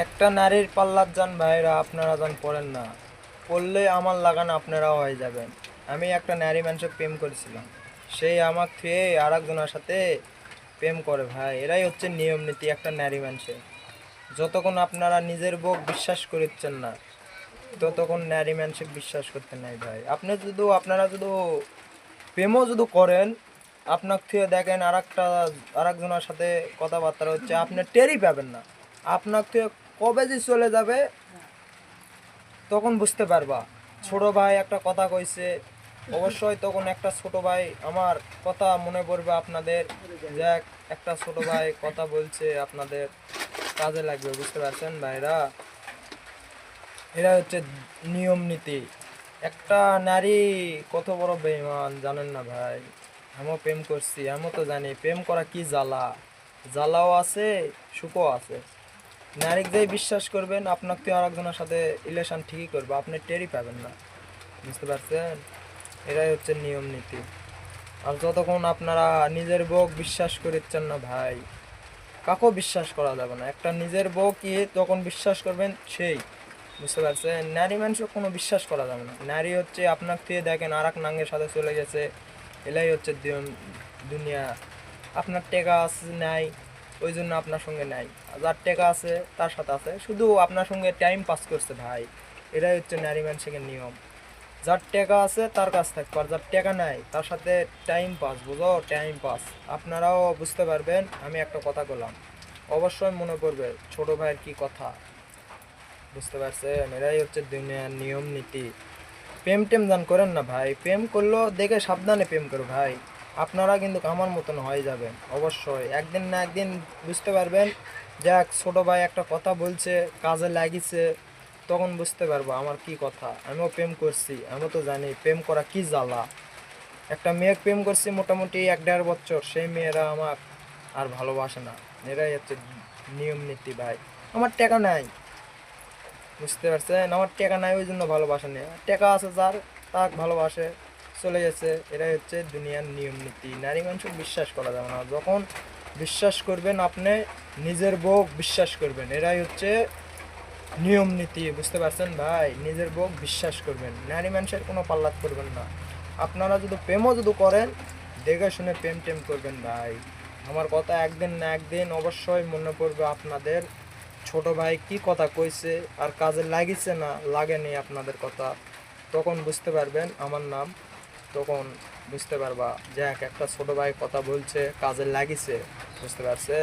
একটা নারীর পাল্লার যান ভাইরা আপনারা যান পড়েন না, পড়লে আমার লাগান আপনারাও হয়ে যাবেন। আমি একটা নারী মানুষের প্রেম করেছিলাম, সেই আমার থুয়ে আর একজনের সাথে প্রেম করে ভাই। এরাই হচ্ছে নিয়ম নীতি একটা নারী মানুষের। যতক্ষণ আপনারা নিজের বউ বিশ্বাস করছেন না, ততক্ষণ নারী মানুষকে বিশ্বাস করতে নাই ভাই। আপনারা যদি প্রেমও যদি করেন, আপনার থেকে দেখেন আর একজনের সাথে কথাবার্তা হচ্ছে, আপনি টেরই পাবেন না। আপনার থেকে কবে যে চলে যাবে তখন বুঝতে পারবা। ছোট ভাই একটা কথা কইছে, অবশ্যই তখন একটা ছোট ভাই আমার কথা মনে পড়বে আপনাদের, যে একটা ছোট ভাই কথা বলছে আপনাদের কাজে লাগবে, বুঝতে পারছেন ভাইরা? এরা হচ্ছে নিয়ম নীতি। একটা নারী কত বড় বেঈমান জানেন না ভাই? আমিও প্রেম করছি, আমিও তো জানি প্রেম করা কি জ্বালা। জ্বালাও আছে, সুখও আছে। নারীকে যেই বিশ্বাস করবেন, আপনাকে তো আর একজনের সাথে রিলেশন ঠিকই করবে, আপনি টেরই পাবেন না, বুঝতে পারছেন? এটাই হচ্ছে নিয়ম নীতি। আর যতক্ষণ আপনারা নিজের বউ বিশ্বাস করছেন না ভাই, কাকেও বিশ্বাস করা যাবে না। একটা নিজের বউ কি তখন বিশ্বাস করবেন সেই, বুঝতে পারছেন? নারী মানুষও কোনো বিশ্বাস করা যাবে না। নারী হচ্ছে আপনার থেকে দেখেন আর এক নাঙ্গের সাথে চলে গেছে, এলাই হচ্ছে দুনিয়া। আপনার টেকা আছে নাই, ওই জন্য আপনার সঙ্গে নাই। আর যার টেকা আছে তার সাথে আছে, শুধু আপনার সঙ্গে টাইম পাস করছে ভাই। এটাই হচ্ছে নারী মানুষের নিয়ম। যার টাকা আছে তার কাছ থাকবে, আর যার টাকা নাই তার সাথে টাইম পাস, বুঝো? Time pass. আপনারাও বুঝতে পারবেন। আমি একটা কথা বললাম, অবশ্যই মনে পড়বে ছোট ভাইয়ের কি কথা, বুঝতে পারছেন? এরাই হচ্ছে দুনিয়ার নিয়ম নীতি। প্রেম টেম দান করেন না ভাই। প্রেম করলেও দেখে সাবধানে প্রেম করো ভাই। আপনারা কিন্তু আমার মতন হয়ে যাবেন অবশ্যই, একদিন না একদিন বুঝতে পারবেন। যাক, ছোট ভাই একটা কথা বলছে, কাজে লাগিছে, তখন বুঝতে পারবো আমার কি কথা। আমিও প্রেম করছি, আমিও তো জানি প্রেম করা কি জ্বালা। একটা মেয়ে প্রেম করছি মোটামুটি 1-1.5 বছর, সেই মেয়েরা আমার আর ভালোবাসে না। এরাই হচ্ছে নিয়ম নীতি ভাই। আমার টাকা নাই, বুঝতে পারছেন? আমার টাকা নাই, ওই জন্য ভালোবাসে না। টাকা আছে যার, তাক ভালোবাসে, চলে গেছে। এরাই হচ্ছে দুনিয়ার নিয়ম নীতি। নারী মানুষকে বিশ্বাস করা যাবে না। যখন বিশ্বাস করবেন আপনি নিজের বউ বিশ্বাস করবেন, এরাই হচ্ছে নিয়ম নীতি, বুঝতে পারছেন ভাই? নিজের বউ বিশ্বাস করবেন, নারী মানুষের কোনো পাল্লাত করবেন না। আপনারা যদি প্রেমও যদি করেন, দেখে শুনে প্রেম টেম করবেন ভাই। আমার কথা একদিন না একদিন অবশ্যই মনে পড়বে আপনাদের। ছোট ভাই কি কথা কইছে আর কাজে লাগিছে না লাগেনি আপনাদের কথা, তখন বুঝতে পারবেন আমার নাম। তখন বুঝতে পারবা যে একটা ছোট ভাই কথা বলছে, কাজে লাগিছে, বুঝতে পারছে?